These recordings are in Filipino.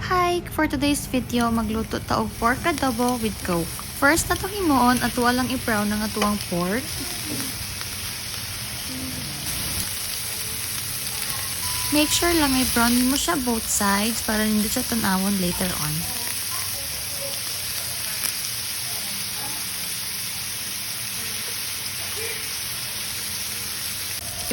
Hi! For today's video, magluto ta og pork adobo with coke. First, natong himuon at walang i-brown ng atuang pork. Make sure lang i-brown mo siya both sides para hindi siya tanawon later on.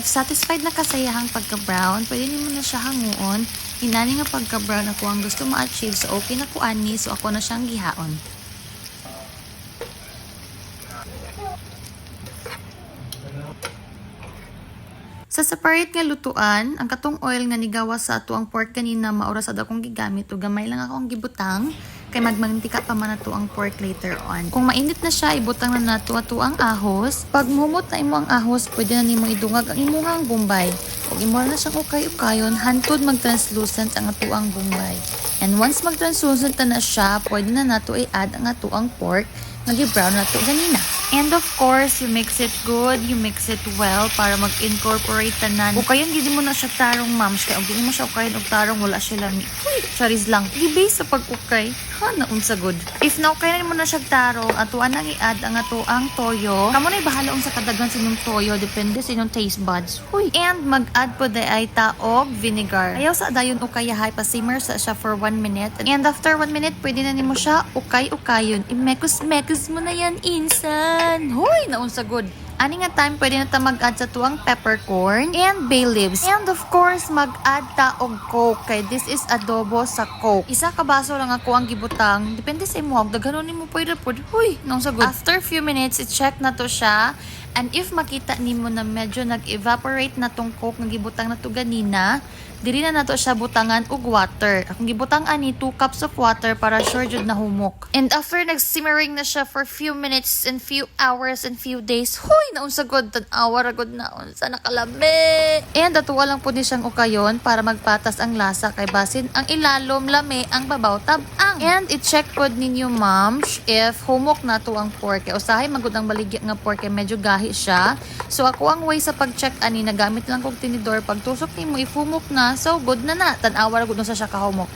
If satisfied na kasayahang pagka-brown, pwede mo na siya hanguon. Inani nga pagka-brown ako ang gusto ma-achieve, so okay na ko ani, so ako na siyang gihaon. Sa separate nga lutuan, ang katong oil nga nigawas sa ato ang pork kanina maoras sad akong gigamit ug gamay lang akong gibutang kay magmantika pa man nato ang pork later on. Kung mainit na siya, ibutang na nato ato ang ahos. Pag muhumot na imo ang ahos, pwede na nimo idungag ang imong bombay. Ug imo na siyang ukay-ukayon hantod mag-translucent ang ato ang bombay. And once mag-translucent na siya, pwede na nato i-add ang ato ang pork nga gi-brown nato ganina. And of course, you mix it good, you mix it well para mag-incorporate tanan. Ukayan gid mo na siya tarong mams kay og di mo siya ukayan og tarong wala siya lami. Charis lang. Gi-base sa pag-ukay. Ha na unsa good. If na ukayan mo na siya tarong, atuan nang i-add ang ato ang toyo. Kamo na bahala sa kadaghan sa inyong toyo depende sa inyong taste buds. Huy. And mag-add po day ta og vinegar. Ayaw sa dayon ukayahay pa simmer sa siya for 1 minute. And after 1 minute, pwede na nimo siya ukay-ukayon. Imekos-mekos mo na yan insan. Hoy, naunsa good. Ani nga time pwede na ta mag-add sa tuwang peppercorn and bay leaves. And of course, mag-add ta og coke kay this is adobo sa coke. Isa ka baso lang ako ang gibutang. Depende sa imo, daghanon nimo pwede pod. Hoy, naunsa good. After few minutes, i-check na to siya. And if makita nimo na medyo nag-evaporate na tong coke nga gibutang na to ganina, diri na nato siya butangan og water. Akong gibutang ani 2 cups of water para sure jud na humok. And after nag-simmering na siya for few minutes and few hours and few days, huy, naunsa god tan-awa ra god na unsa nakalami. And ato lang pud ni siyang ukayon para magpatas ang lasa kay basin ang ilalom lami ang babaw tab-ang. And i-check pod ninyo moms if humok na to ang pork. Kay usahay magud ang baligya nga pork kay medyo gahi siya. So ako ang way sa pag-check ani nagamit lang kog tinidor pagtusok nimo if humok na. So, good na na. Tan-awa ra gud na sa siya kahumok.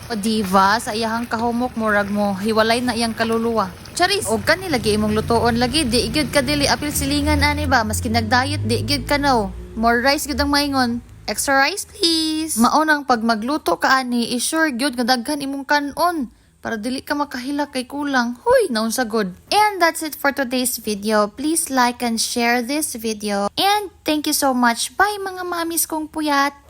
O diva, sa iyahang kahumok murag mo, hiwalay na iyang kaluluwa. Charis, og kani lagi imong lutoon lagi, di gyud ka dili apil silingan ani ba, maski nag-diet di gyud ka no. More rice gyud ang maingon. Extra rice please. Maunang pag magluto ka ani, i-sure gyud nga daghan imong kanon. Para dili ka makahila kay kulang. Huy, naunsa good. And that's it for today's video. Please like and share this video. And thank you so much. Bye mga mamis kong puyat.